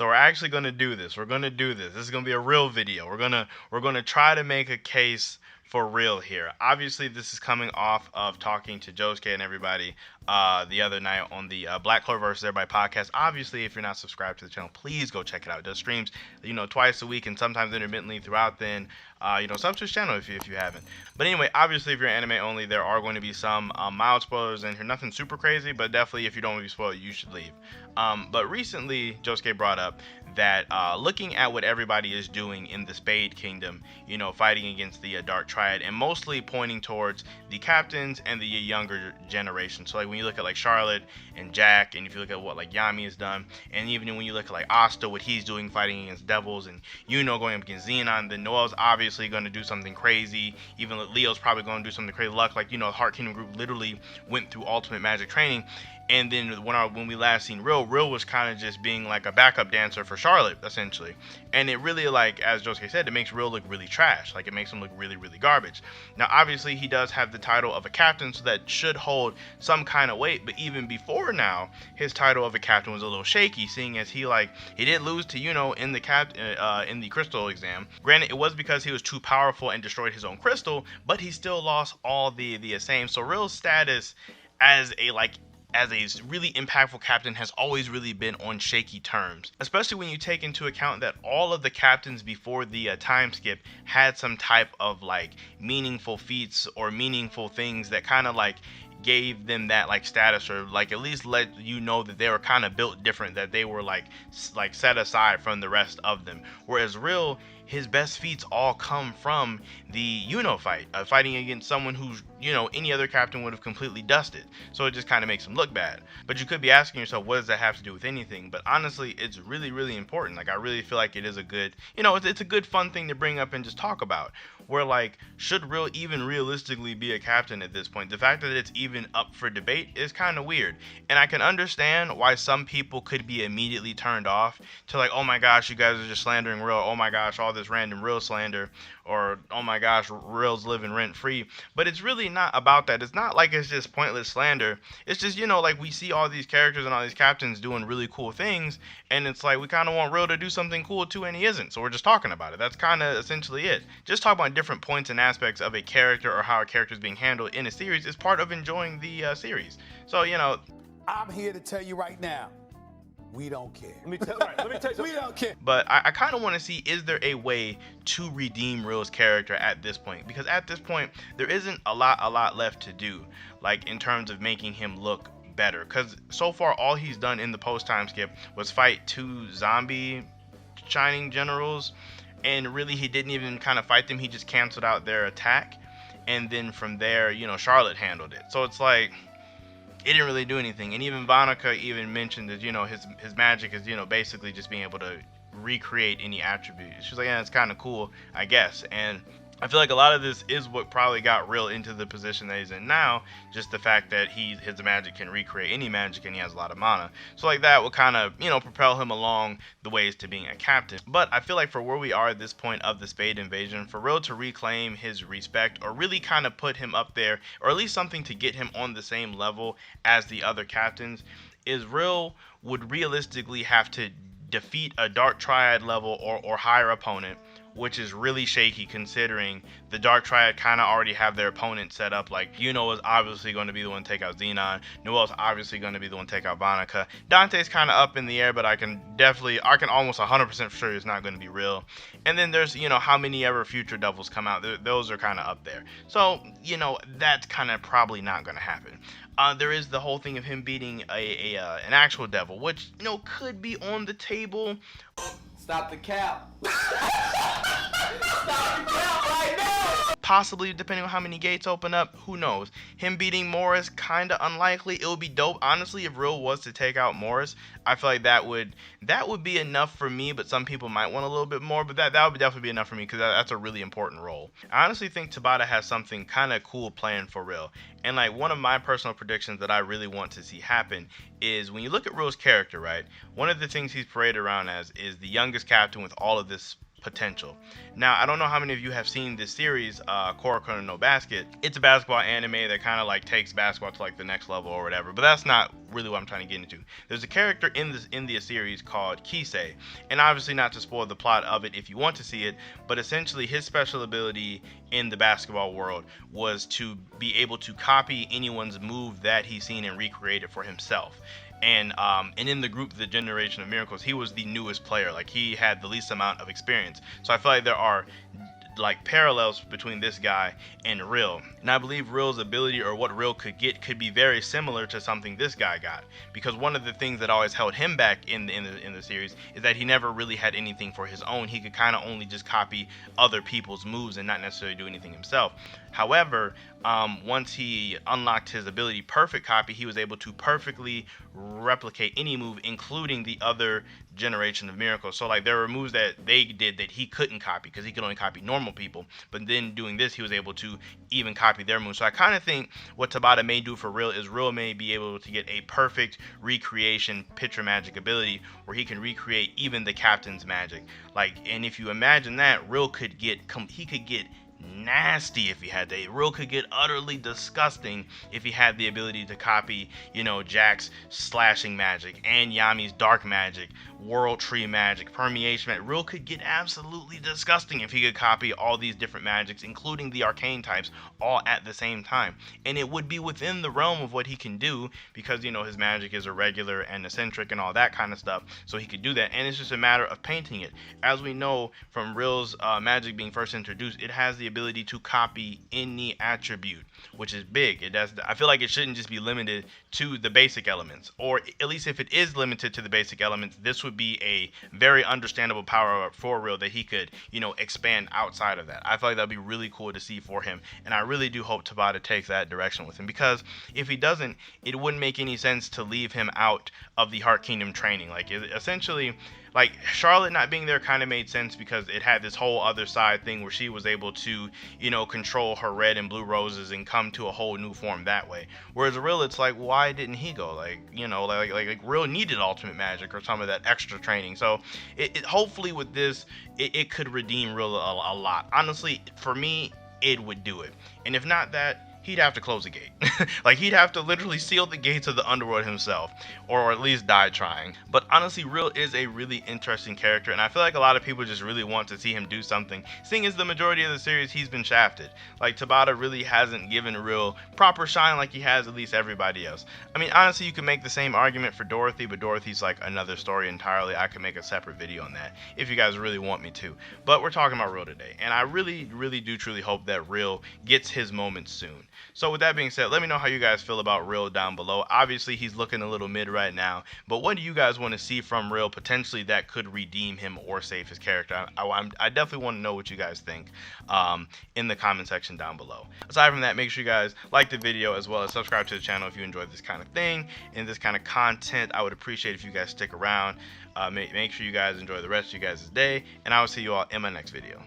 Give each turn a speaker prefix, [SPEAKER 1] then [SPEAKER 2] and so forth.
[SPEAKER 1] So we're actually going to do this. We're going to do this. This is going to be a real video. We're going to try to make a case for real here. Obviously, this is coming off of talking to Josuke and everybody the other night on the Black Clover vs. Everybody podcast. Obviously, if you're not subscribed to the channel, please go check it out. It does streams, twice a week and sometimes intermittently throughout then. Sub to his channel if you haven't. But anyway, obviously, if you're anime only, there are going to be some mild spoilers in here. Nothing super crazy, but definitely if you don't want to be spoiled, you should leave. But recently, Josuke brought up that looking at what everybody is doing in the Spade Kingdom, fighting against the Dark Triad, and mostly pointing towards the captains and the younger generation. So like when you look at like Charlotte and Jack, and if you look at what like Yami has done, and even when you look at like Asta, what he's doing fighting against devils, and going up against Xenon, then Noel's obviously going to do something crazy. Even Leo's probably going to do something crazy. Luck, the Heart Kingdom group literally went through ultimate magic training. And then when we last seen Rill was kind of just being like a backup dancer for Charlotte, essentially. And it really, like, as Josuke said, it makes Rill look really trash. Like, it makes him look really, really garbage. Now, obviously, he does have the title of a captain, so that should hold some kind of weight. But even before now, his title of a captain was a little shaky, seeing as he did lose to, in the crystal exam. Granted, it was because he was too powerful and destroyed his own crystal, but he still lost all the same. So Rill's status as a really impactful captain has always really been on shaky terms, especially when you take into account that all of the captains before the time skip had some type of meaningful feats or meaningful things that kind of gave them that status, or at least let you know that they were kind of built different, that they were set aside from the rest of them. Whereas Rill, his best feats all come from the fight, fighting against someone who's any other captain would have completely dusted. So it just kind of makes him look bad. But you could be asking yourself, what does that have to do with anything? But honestly, it's really, really important. I really feel like it is a good, it's a good fun thing to bring up and just talk about. Where should Rill even realistically be a captain at this point? The fact that it's even up for debate is kind of weird. And I can understand why some people could be immediately turned off to oh my gosh, you guys are just slandering Rill. Oh my gosh, all this random Rill slander. Or oh my gosh, Rill's living rent free. But it's really not about that. It's not like it's just pointless slander. It's just, we see all these characters and all these captains doing really cool things, and it's we kind of want Rill to do something cool too, and he isn't. So we're just talking about it. That's kind of essentially it. Just talk about different points and aspects of a character or how a character is being handled in a series is part of enjoying the series. So
[SPEAKER 2] I'm here to tell you right now, we don't care.
[SPEAKER 3] Let me tell you something.
[SPEAKER 2] We don't care.
[SPEAKER 1] But I kind of want to see, is there a way to redeem Rill's character at this point? Because at this point, there isn't a lot left to do, in terms of making him look better. Because so far, all he's done in the post-time skip was fight 2 zombie Shining Generals. And really, he didn't even kind of fight them. He just canceled out their attack. And then from there, Charlotte handled it. So it's it didn't really do anything. And even Vanica even mentioned that, his magic is, basically just being able to recreate any attribute. She's like, yeah, it's kind of cool, I guess. And I feel like a lot of this is what probably got Rill into the position that he's in now. Just the fact that his magic can recreate any magic, and he has a lot of mana. So that will kind of, propel him along the ways to being a captain. But I feel like for where we are at this point of the Spade invasion, for Rill to reclaim his respect, or really kind of put him up there, or at least something to get him on the same level as the other captains, is Rill would realistically have to defeat a Dark Triad level or higher opponent, which is really shaky considering the Dark Triad kind of already have their opponent set up. Is obviously going to be the one to take out Xenon. Noel's obviously going to be the one to take out Vanica. Dante's kind of up in the air, but I can almost 100% for sure it's not going to be Rill. And then there's, how many ever future devils come out. Those are kind of up there. So, that's kind of probably not going to happen. There is the whole thing of him beating an actual devil, which, could be on the table.
[SPEAKER 3] Stop the cap. Stop the cap right now.
[SPEAKER 1] Possibly, depending on how many gates open up, who knows. Him beating Morris, kind of unlikely. It would be dope, honestly, if Rill was to take out Morris. I feel like that would be enough for me, but some people might want a little bit more. But that would definitely be enough for me, because that's a really important role. I honestly think Tabata has something kind of cool planned for Rill. And one of my personal predictions that I really want to see happen is when you look at Rill's character, right? One of the things he's paraded around as is the youngest captain with all of this potential. Now, I don't know how many of you have seen this series, Kuroko no Basket. It's a basketball anime that kind of like takes basketball to like the next level or whatever, but that's not really what I'm trying to get into. There's a character in the series called Kisei, and obviously not to spoil the plot of it if you want to see it, but essentially his special ability in the basketball world was to be able to copy anyone's move that he's seen and recreate it for himself. And in the group, the Generation of Miracles, he was the newest player. Like, he had the least amount of experience. So I feel like there are like parallels between this guy and Rill, and I believe Rill's ability, or what Rill could get, could be very similar to something this guy got, because one of the things that always held him back in the series is that he never really had anything for his own. He could kind of only just copy other people's moves and not necessarily do anything himself. However, once he unlocked his ability Perfect Copy, he was able to perfectly replicate any move, including the other Generation of Miracles. So like, there were moves that they did that he couldn't copy because he could only copy normal people, but then doing this, he was able to even copy their moves. So I kind of think what Tabata may do for Rill is Rill may be able to get a perfect recreation picture magic ability where he can recreate even the captain's magic. Like, and if you imagine that, Rill could get nasty if he had that. Rill could get utterly disgusting if he had the ability to copy, you know, Jack's slashing magic and Yami's dark magic, world tree magic, permeation magic. Rill could get absolutely disgusting if he could copy all these different magics, including the arcane types, all at the same time. And it would be within the realm of what he can do, because, you know, his magic is irregular and eccentric and all that kind of stuff, so he could do that. And it's just a matter of painting it. As we know from Rill's magic being first introduced, it has the ability to copy any attribute, which is big. It does. I feel like it shouldn't just be limited to the basic elements, or at least if it is limited to the basic elements, this would be a very understandable power up for Rill that he could, you know, expand outside of that. I feel like that'd be really cool to see for him, and I really do hope Tabata takes that direction with him, because if he doesn't, it wouldn't make any sense to leave him out of the Heart Kingdom training. Like, essentially, like, Charlotte not being there kind of made sense because it had this whole other side thing where she was able to, you know, control her red and blue roses and come to a whole new form that way. Whereas Rill, it's like, why didn't he go? Like, you know, like Rill needed ultimate magic or some of that extra training. So it hopefully with this, it could redeem Rill a lot. Honestly, for me, it would do it. And if not that, he'd have to close the gate. Like, he'd have to literally seal the gates of the underworld himself, or at least die trying. But honestly, Rill is a really interesting character, and I feel like a lot of people just really want to see him do something, seeing as the majority of the series he's been shafted. Like, Tabata really hasn't given Rill proper shine like he has at least everybody else. I mean, honestly, you can make the same argument for Dorothy, but Dorothy's like another story entirely. I could make a separate video on that if you guys really want me to. But we're talking about Rill today, and I really do truly hope that Rill gets his moment soon. So with that being said, let me know how you guys feel about Rill down below. Obviously, he's looking a little mid right now, but what do you guys want to see from Rill potentially that could redeem him or save his character? I definitely want to know what you guys think in the comment section down below. Aside from that, make sure you guys like the video as well as subscribe to the channel if you enjoyed this kind of thing and this kind of content. I would appreciate if you guys stick around. Make sure you guys enjoy the rest of you guys' day, and I will see you all in my next video.